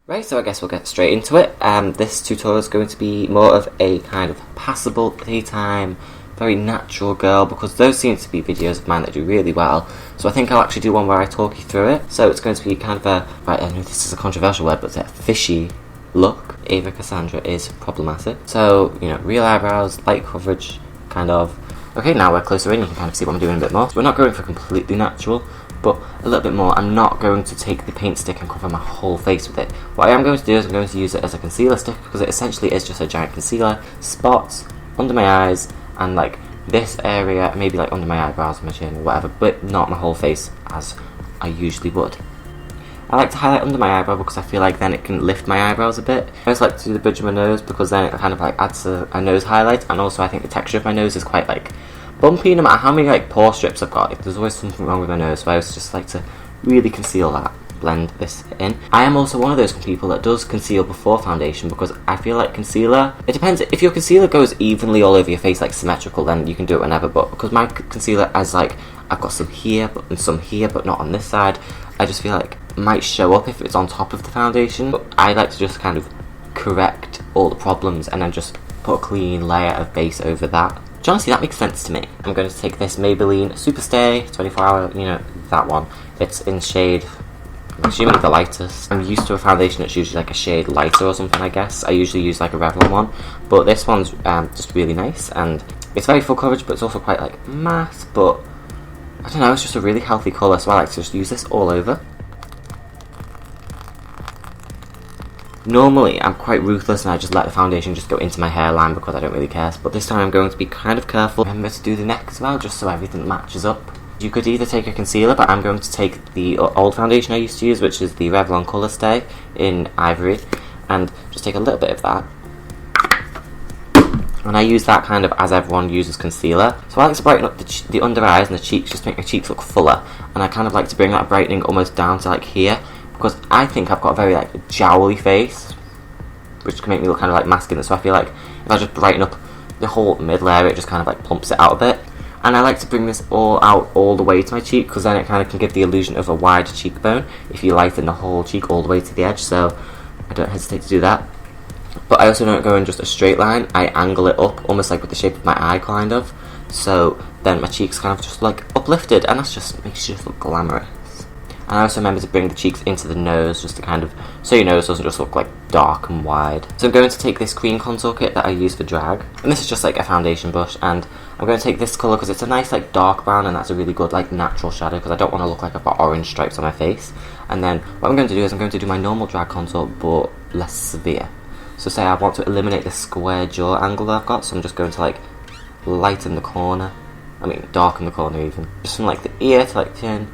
Right, so I guess we'll get straight into it. This tutorial is going to be more of a kind of passable, daytime, very natural girl, because those seem to be videos of mine that do really well. So I think I'll actually do one where I talk you through it. So it's going to be kind of a, right, I know this is a controversial word, but it's a fishy look. Ava Cassandra is problematic. So, you know, real eyebrows, light coverage, kind of. Okay, now we're closer in, you can kind of see what I'm doing a bit more. So we're not going for completely natural, but a little bit more. I'm not going to take the paint stick and cover my whole face with it. What I am going to do is I'm going to use it as a concealer stick, because it essentially is just a giant concealer, spots under my eyes, and like this area, maybe like under my eyebrows and my chin or whatever, but not my whole face as I usually would. I like to highlight under my eyebrow because I feel like then it can lift my eyebrows a bit. I also like to do the bridge of my nose because then it kind of like adds a nose highlight, and also I think the texture of my nose is quite like bumpy no matter how many like pore strips I've got. If there's always something wrong with my nose, so I always just like to really conceal that, blend this in. I am also one of those people that does conceal before foundation because I feel like concealer, it depends. If your concealer goes evenly all over your face, like symmetrical, then you can do it whenever, but because my concealer is like, I've got some here and some here but not on this side, I just feel like it might show up if it's on top of the foundation. But I like to just kind of correct all the problems and then just put a clean layer of base over that. Honestly, that makes sense to me. I'm going to take this Maybelline Superstay 24 hour, you know, that one. It's in shade, I'm assuming the lightest. I'm used to a foundation that's usually like a shade lighter or something, I guess. I usually use like a Revlon one, but this one's just really nice, and it's very full coverage, but it's also quite like matte, but I don't know, it's just a really healthy colour, so I like to just use this all over. Normally, I'm quite ruthless and I just let the foundation just go into my hairline because I don't really care, but this time I'm going to be kind of careful. Remember to do the neck as well, just so everything matches up. You could either take a concealer, but I'm going to take the old foundation I used to use, which is the Revlon Colour Stay in Ivory, and just take a little bit of that. And I use that kind of as everyone uses concealer. So I like to brighten up the under eyes and the cheeks, just to make my cheeks look fuller, and I kind of like to bring that brightening almost down to like here, because I think I've got a very like jowly face, which can make me look kind of like masculine, so I feel like if I just brighten up the whole middle area, it just kind of like plumps it out a bit. And I like to bring this all out all the way to my cheek, because then it kind of can give the illusion of a wider cheekbone if you lighten the whole cheek all the way to the edge, so I don't hesitate to do that. But I also don't go in just a straight line, I angle it up, almost like with the shape of my eye kind of, so then my cheeks kind of just like uplifted, and that just makes you just look glamorous. And I also remember to bring the cheeks into the nose, just to kind of, so your nose doesn't just look like dark and wide. So I'm going to take this cream contour kit that I use for drag, and this is just like a foundation brush, and I'm going to take this colour because it's a nice like dark brown, and that's a really good like natural shadow, because I don't want to look like I've got orange stripes on my face. And then what I'm going to do is I'm going to do my normal drag contour, but less severe. So say I want to eliminate the square jaw angle that I've got, so I'm just going to like lighten the corner, darken the corner even, just from like the ear to like chin,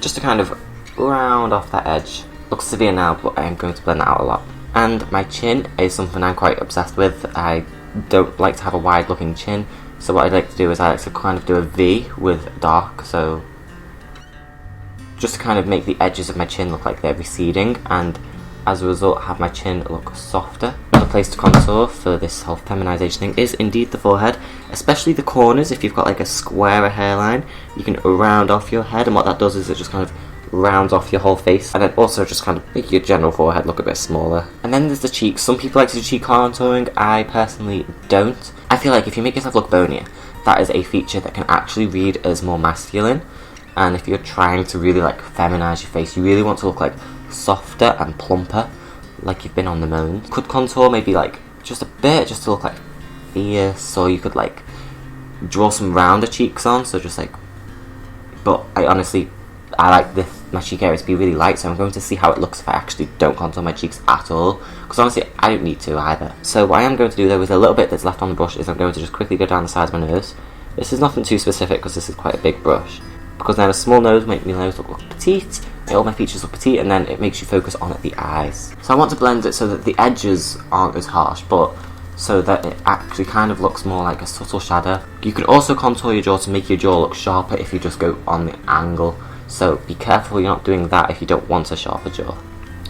just to kind of round off that edge. Looks severe now, but I am going to blend that out a lot. And my chin is something I'm quite obsessed with. I don't like to have a wide looking chin, so what I like to do is I like to kind of do a V with dark, so just to kind of make the edges of my chin look like they're receding, and as a result have my chin look softer. Another place to contour for this whole feminization thing is indeed the forehead, especially the corners. If you've got like a squarer hairline, you can round off your head, and what that does is it just kind of rounds off your whole face, and then also just kind of make your general forehead look a bit smaller. And then there's the cheeks. Some people like to do cheek contouring, I personally don't. I feel like if you make yourself look bonier, that is a feature that can actually read as more masculine, and if you're trying to really like feminize your face, you really want to look like softer and plumper, like you've been on the moon. Could contour maybe like just a bit, just to look like fierce, or you could like draw some rounder cheeks on, so just like, but I like my cheek area to be really light, so I'm going to see how it looks if I actually don't contour my cheeks at all, because honestly I don't need to either. So what I am going to do though with a little bit that's left on the brush is I'm going to just quickly go down the sides of my nose. This is nothing too specific because this is quite a big brush, because then a small nose makes my nose look petite, all my features look petite, and then it makes you focus on the eyes. So I want to blend it so that the edges aren't as harsh, but so that it actually kind of looks more like a subtle shadow. You can also contour your jaw to make your jaw look sharper if you just go on the angle, so be careful you're not doing that if you don't want a sharper jaw.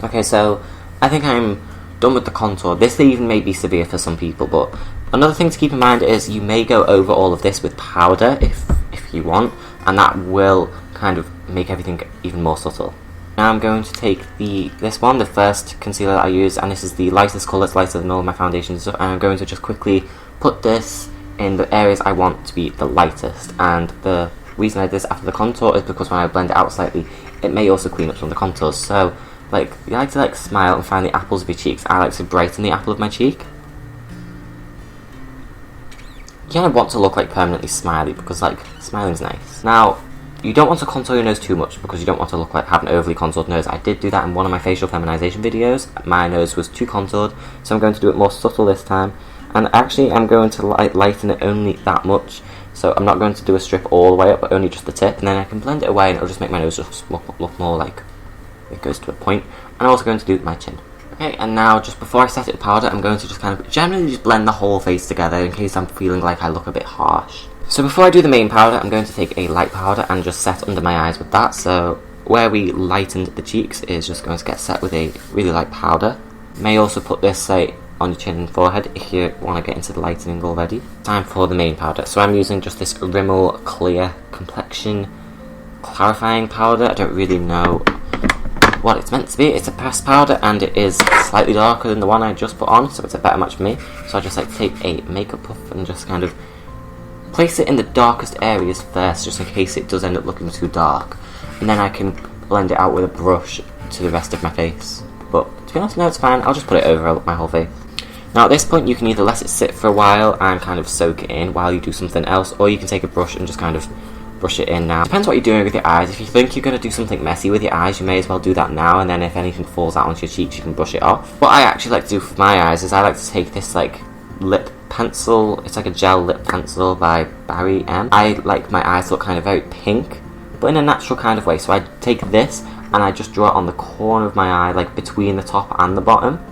Okay, so I think I'm done with the contour. This even may be severe for some people, but another thing to keep in mind is you may go over all of this with powder if you want, and that will kind of make everything even more subtle. Now I'm going to take this one, the first concealer that I use, and this is the lightest colour, it's lighter than all my foundations and stuff, and I'm going to just quickly put this in the areas I want to be the lightest. And the reason I did this after the contour is because when I blend it out slightly, it may also clean up some of the contours. So, like, you like to smile and find the apples of your cheeks. I like to brighten the apple of my cheek. You kind of want to look permanently smiley because smiling's nice. Now, you don't want to contour your nose too much because you don't want to look like have an overly contoured nose. I did do that in one of my facial feminization videos. My nose was too contoured, so I'm going to do it more subtle this time. And actually, I'm going to lighten it only that much. So I'm not going to do a strip all the way up, but only just the tip. And then I can blend it away, and it'll just make my nose just look more like it goes to a point. And I'm also going to do my chin. Okay, and now just before I set it with powder, I'm going to just kind of generally just blend the whole face together in case I'm feeling like I look a bit harsh. So before I do the main powder, I'm going to take a light powder and just set under my eyes with that. So where we lightened the cheeks is just going to get set with a really light powder. You may also put this, say, on your chin and forehead if you want to get into the lightening already. Time for the main powder. So I'm using just this Rimmel Clear Complexion Clarifying Powder. I don't really know what it's meant to be. It's a pressed powder and it is slightly darker than the one I just put on, so it's a better match for me. So I just like to take a makeup puff and just kind of place it in the darkest areas first, just in case it does end up looking too dark. And then I can blend it out with a brush to the rest of my face. But to be honest, no, it's fine. I'll just put it over my whole face. Now at this point, you can either let it sit for a while and kind of soak it in while you do something else, or you can take a brush and just kind of brush it in now. Depends what you're doing with your eyes. If you think you're going to do something messy with your eyes, you may as well do that now, and then if anything falls out onto your cheeks, you can brush it off. What I actually like to do for my eyes is I like to take this lip pencil. It's like a gel lip pencil by Barry M. I like my eyes to look kind of very pink, but in a natural kind of way. So I take this and I just draw it on the corner of my eye, like between the top and the bottom,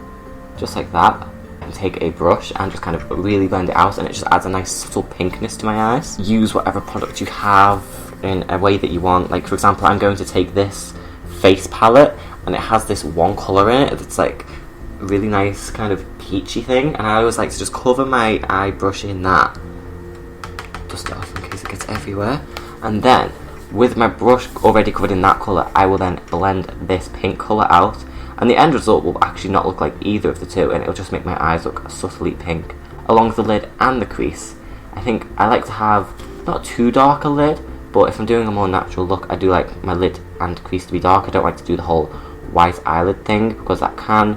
just like that. And take a brush and just kind of really blend it out, and it just adds a nice subtle pinkness to my eyes. Use whatever product you have in a way that you want. Like, for example, I'm going to take this face palette, and it has this one colour in it that's like a really nice kind of peachy thing, and I always like to just cover my eye brush in that, dust it off in case it gets everywhere, and then with my brush already covered in that colour, I will then blend this pink colour out, and the end result will actually not look like either of the two, and it'll just make my eyes look subtly pink along the lid and the crease. I think I like to have not too dark a lid, but if I'm doing a more natural look, I do like my lid and crease to be dark. I don't like to do the whole white eyelid thing, because that can,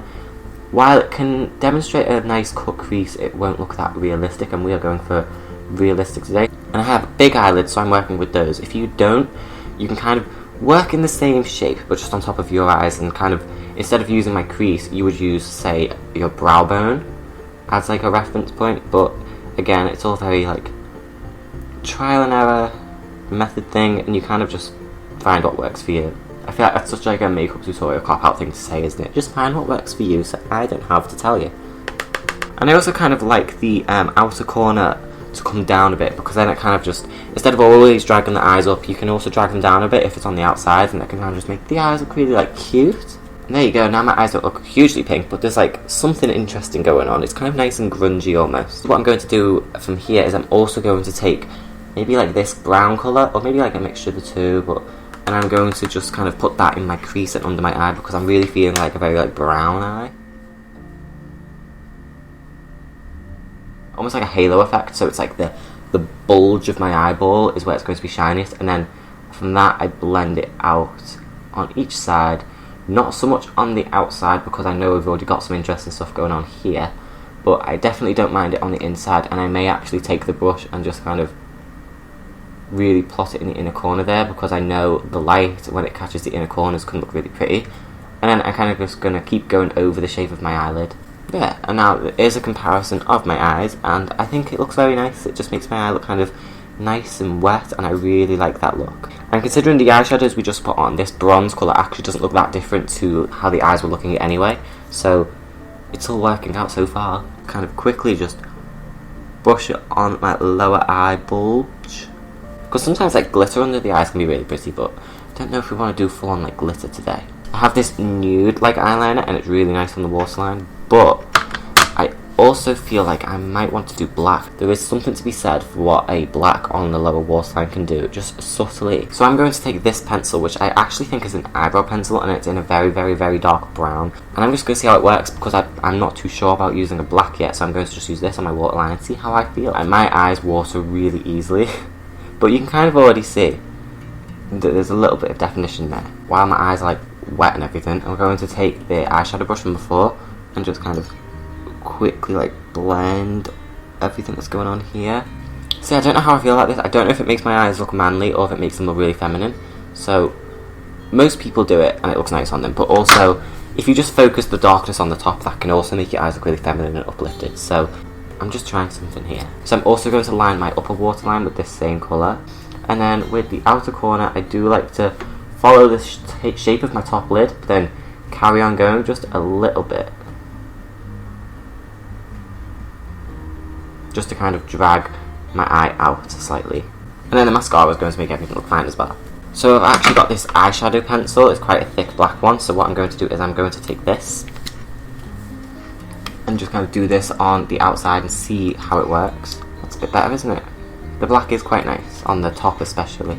while it can demonstrate a nice cut crease, it won't look that realistic, and we are going for realistic today. And I have big eyelids, so I'm working with those. If you don't, you can kind of work in the same shape, but just on top of your eyes, and kind of, instead of using my crease, you would use, say, your brow bone as like a reference point. But again, it's all very trial and error method thing, and you kind of just find what works for you. I feel like that's such a makeup tutorial cop-out thing to say, isn't it? Just find what works for you, so I don't have to tell you. And I also kind of like the outer corner to come down a bit, because then it kind of just, instead of always dragging the eyes up, you can also drag them down a bit if it's on the outside, and that can kind of just make the eyes look really cute. And there you go, now my eyes don't look hugely pink, but there's something interesting going on. It's kind of nice and grungy almost. What I'm going to do from here is I'm also going to take maybe this brown colour, or maybe a mixture of the two, and I'm going to just kind of put that in my crease and under my eye, because I'm really feeling a very brown eye. Almost like a halo effect, so it's the bulge of my eyeball is where it's going to be shiniest, and then from that I blend it out on each side. Not so much on the outside, because I know we've already got some interesting stuff going on here, but I definitely don't mind it on the inside, and I may actually take the brush and just kind of really plot it in the inner corner there, because I know the light, when it catches the inner corners, can look really pretty. And then I'm kind of just going to keep going over the shape of my eyelid. Yeah, and now there's a comparison of my eyes, and I think it looks very nice. It just makes my eye look kind of nice and wet, and I really like that look. And considering the eyeshadows we just put on, this bronze colour actually doesn't look that different to how the eyes were looking anyway, so it's all working out so far. Kind of quickly just brush it on my lower eye bulge, because sometimes glitter under the eyes can be really pretty, but I don't know if we want to do full on glitter today. I have this nude eyeliner, and it's really nice on the waterline, but I also feel like I might want to do black. There is something to be said for what a black on the lower waterline can do, just subtly. So I'm going to take this pencil, which I actually think is an eyebrow pencil, and it's in a very, very, very dark brown. And I'm just going to see how it works, because I'm not too sure about using a black yet, so I'm going to just use this on my waterline and see how I feel. And my eyes water really easily, but you can kind of already see that there's a little bit of definition there. While my eyes are like wet and everything, I'm going to take the eyeshadow brush from before and just kind of quickly like blend everything that's going on here. See, I don't know how I feel about this. I don't know if it makes my eyes look manly or if it makes them look really feminine. So most people do it and it looks nice on them, but also if you just focus the darkness on the top, that can also make your eyes look really feminine and uplifted. So I'm just trying something here. So I'm also going to line my upper waterline with this same colour, and then with the outer corner I do like to follow the shape of my top lid, but then carry on going just a little bit, just to kind of drag my eye out slightly. And then the mascara is going to make everything look fine as well. So I've actually got this eyeshadow pencil. It's quite a thick black one, so what I'm going to do is I'm going to take this and just kind of do this on the outside and see how it works. That's a bit better, isn't it? The black is quite nice, on the top especially.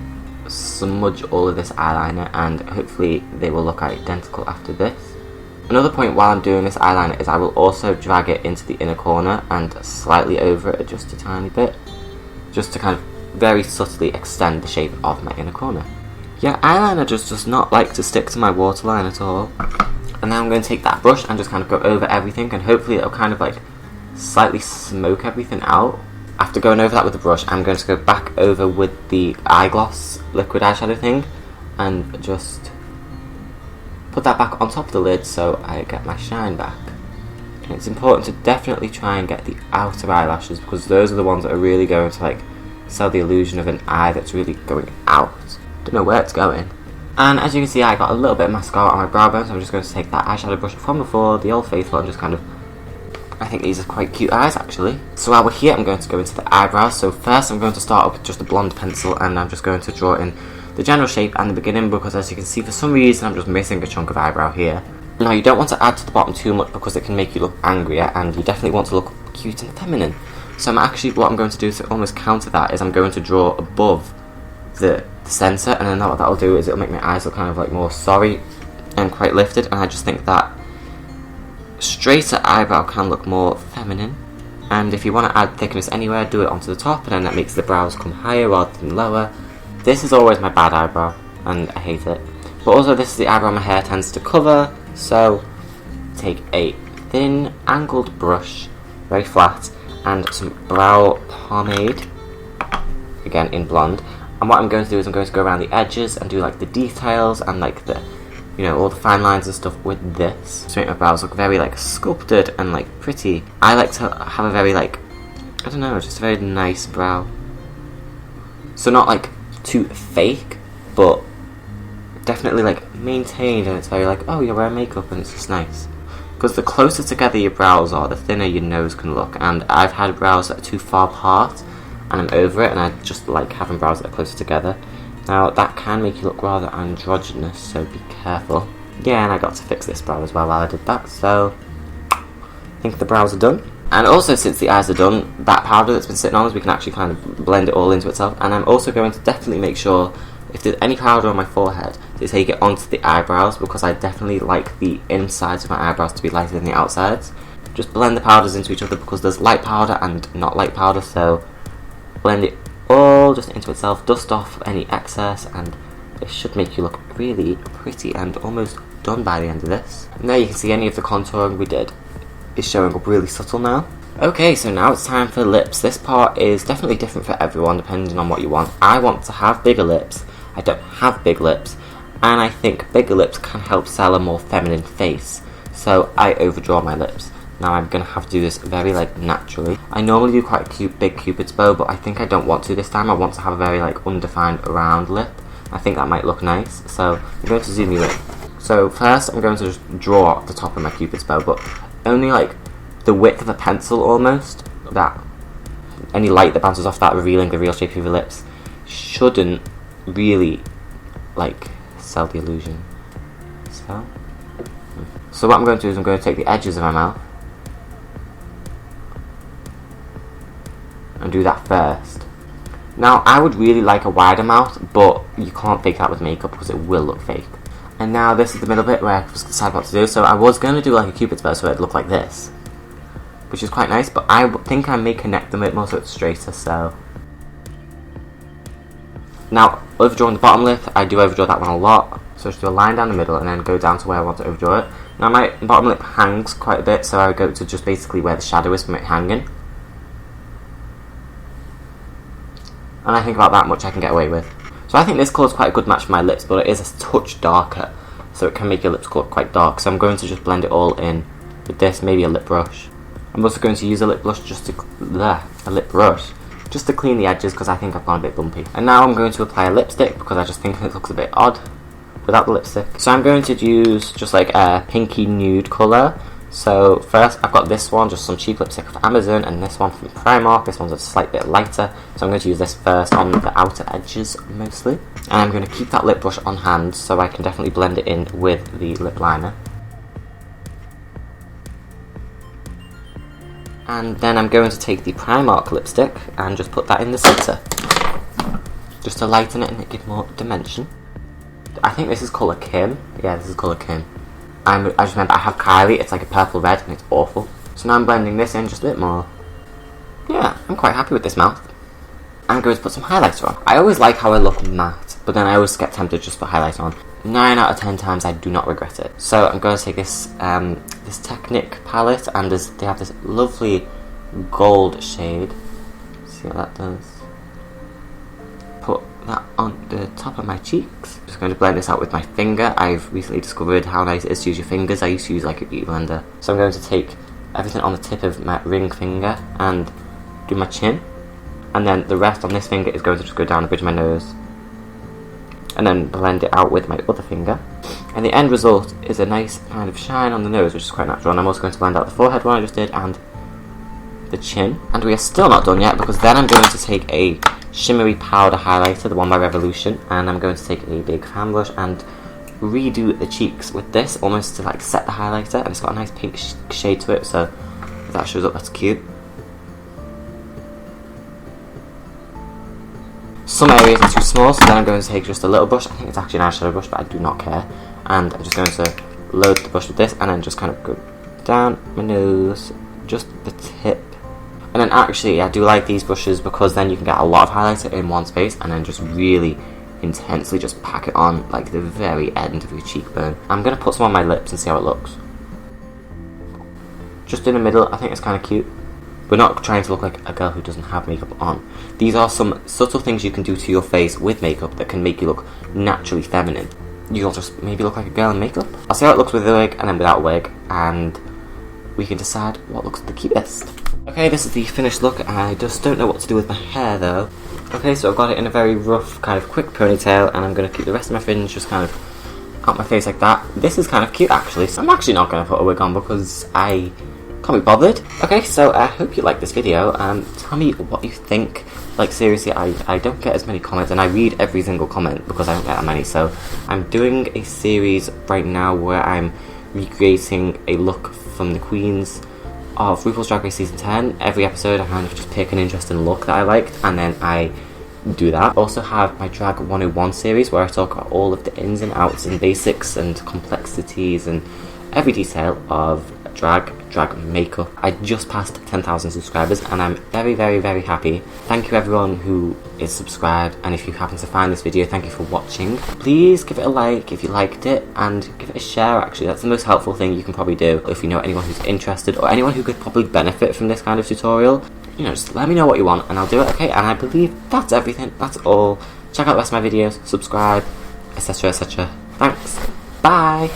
Smudge all of this eyeliner and hopefully they will look identical after this. Another point while I'm doing this eyeliner is I will also drag it into the inner corner and slightly over it just a tiny bit, just to kind of very subtly extend the shape of my inner corner. Yeah, eyeliner just does not like to stick to my waterline at all. And now I'm going to take that brush and just kind of go over everything, and hopefully it'll kind of like slightly smoke everything out. After going over that with the brush, I'm going to go back over with the eyegloss liquid eyeshadow thing and just put that back on top of the lid so I get my shine back. And it's important to definitely try and get the outer eyelashes, because those are the ones that are really going to like sell the illusion of an eye that's really going out. Don't know where it's going. And as you can see, I got a little bit of mascara on my brow bone, so I'm just going to take that eyeshadow brush from before, the Old Faithful, and just kind of, I think these are quite cute eyes actually. So while we're here, I'm going to go into the eyebrows. So first I'm going to start off with just a blonde pencil, and I'm just going to draw in the general shape and the beginning, because as you can see, for some reason I'm just missing a chunk of eyebrow here. Now you don't want to add to the bottom too much because it can make you look angrier, and you definitely want to look cute and feminine. So what I'm going to do to almost counter that is I'm going to draw above the centre, and then what that'll do is it'll make my eyes look kind of like more sorry and quite lifted, and I just think that straighter eyebrow can look more feminine. And if you want to add thickness anywhere, do it onto the top, and then that makes the brows come higher rather than lower. This is always my bad eyebrow, and I hate it. But also this is the eyebrow my hair tends to cover, so take a thin angled brush, very flat, and some brow pomade, again in blonde. And what I'm going to do is I'm going to go around the edges and do like the details and like the, you know, all the fine lines and stuff with this to make my brows look very like sculpted and like pretty. I like to have a very like, I don't know, just a very nice brow. So not like too fake, but definitely like maintained, and it's very like, oh, you're wearing makeup and it's just nice. Because the closer together your brows are, the thinner your nose can look, and I've had brows that are too far apart and I'm over it, and I just like having brows that are closer together. Now that can make you look rather androgynous, so be careful. Yeah, and I got to fix this brow as well while I did that, so I think the brows are done. And also, since the eyes are done, that powder that's been sitting on us, we can actually kind of blend it all into itself. And I'm also going to definitely make sure, if there's any powder on my forehead, to take it onto the eyebrows, because I definitely like the insides of my eyebrows to be lighter than the outsides. Just blend the powders into each other, because there's light powder and not light powder, so blend it all just into itself, dust off any excess, and it should make you look really pretty and almost done by the end of this. And there you can see any of the contouring we did is showing up really subtle now. Okay, so now it's time for lips. This part is definitely different for everyone depending on what you want. I want to have bigger lips. I don't have big lips, and I think bigger lips can help sell a more feminine face, so I overdraw my lips. Now I'm going to have to do this very like naturally. I normally do quite a cute big cupid's bow, but I think I don't want to this time. I want to have a very like undefined round lip. I think that might look nice, so I'm going to zoom you in. So first I'm going to just draw the top of my cupid's bow, but only like the width of a pencil almost. That any light that bounces off that, revealing the real shape of your lips, shouldn't really like sell the illusion. So what I'm going to do is I'm going to take the edges of my mouth do that first. Now, I would really like a wider mouth, but you can't fake that with makeup because it will look fake. And now this is the middle bit where I was decided what to do. So I was going to do like a cupid's bow so it'd look like this, which is quite nice, but I think I may connect them a bit more so it's straighter, so. Now, overdrawing the bottom lip, I do overdraw that one a lot. So just do a line down the middle and then go down to where I want to overdraw it. Now my bottom lip hangs quite a bit, so I would go to just basically where the shadow is from it hanging. And I think about that much I can get away with. So I think this colour is quite a good match for my lips, but it is a touch darker, so it can make your lips look quite dark. So I'm going to just blend it all in with this, maybe a lip brush. I'm also going to use a lip brush just to clean the edges because I think I've gone a bit bumpy. And now I'm going to apply a lipstick because I just think it looks a bit odd without the lipstick. So I'm going to use just like a pinky nude colour. So first I've got this one, just some cheap lipstick from Amazon, and this one from Primark. This one's a slight bit lighter, so I'm going to use this first on the outer edges mostly. And I'm going to keep that lip brush on hand so I can definitely blend it in with the lip liner. And then I'm going to take the Primark lipstick and just put that in the centre, just to lighten it and give more dimension. I think this is colour Kim. Yeah, this is colour Kim. I just remember I have Kylie, it's like a purple red and it's awful. So now I'm blending this in just a bit more. Yeah, I'm quite happy with this mouth. I'm going to put some highlighter on. I always like how I look matte, but then I always get tempted just to put highlighter on. 9 out of 10 times I do not regret it. So I'm going to take this this Technic palette, and they have this lovely gold shade. See what that does? Put that on the top of my cheeks. Just going to blend this out with my finger. I've recently discovered how nice it is to use your fingers. I used to use like a beauty blender. So I'm going to take everything on the tip of my ring finger and do my chin, and then the rest on this finger is going to just go down the bridge of my nose, and then blend it out with my other finger. And the end result is a nice kind of shine on the nose, which is quite natural. And I'm also going to blend out the forehead one I just did and the chin. And we are still not done yet, because then I'm going to take a shimmery powder highlighter, the one by Revolution, and I'm going to take a big fan brush and redo the cheeks with this, almost to like set the highlighter. And it's got a nice pink shade to it, so if that shows up, that's cute. Some areas are too small, so then I'm going to take just a little brush. I think it's actually an eyeshadow brush, but I do not care. And I'm just going to load the brush with this, and then just kind of go down my nose, just the tip. And then actually, I do like these brushes because then you can get a lot of highlighter in one space, and then just really intensely just pack it on like the very end of your cheekbone. I'm going to put some on my lips and see how it looks. Just in the middle, I think it's kind of cute. We're not trying to look like a girl who doesn't have makeup on. These are some subtle things you can do to your face with makeup that can make you look naturally feminine. You'll just maybe look like a girl in makeup. I'll see how it looks with a wig and then without a wig, and we can decide what looks the cutest. Okay, this is the finished look. I just don't know what to do with my hair though. Okay, so I've got it in a very rough, kind of quick ponytail, and I'm going to keep the rest of my fringe just kind of out my face like that. This is kind of cute actually, so I'm actually not going to put a wig on because I can't be bothered. Okay, so I hope you liked this video. Tell me what you think. Like seriously, I don't get as many comments, and I read every single comment because I don't get that many. So I'm doing a series right now where I'm recreating a look from the Queens of RuPaul's Drag Race Season 10. Every episode I kind of just pick an interesting look that I liked, and then I do that. I also have my Drag 101 series where I talk about all of the ins and outs and basics and complexities and every detail of drag makeup. I just passed 10,000 subscribers and I'm very, very, very happy. Thank you everyone who is subscribed, and if you happen to find this video, thank you for watching. Please give it a like if you liked it, and give it a share. Actually, that's the most helpful thing you can probably do. If you know anyone who's interested or anyone who could probably benefit from this kind of tutorial, you know, just let me know what you want and I'll do it. Okay, and I believe that's everything. That's all. Check out the rest of my videos, subscribe, etc, etc. Thanks. Bye.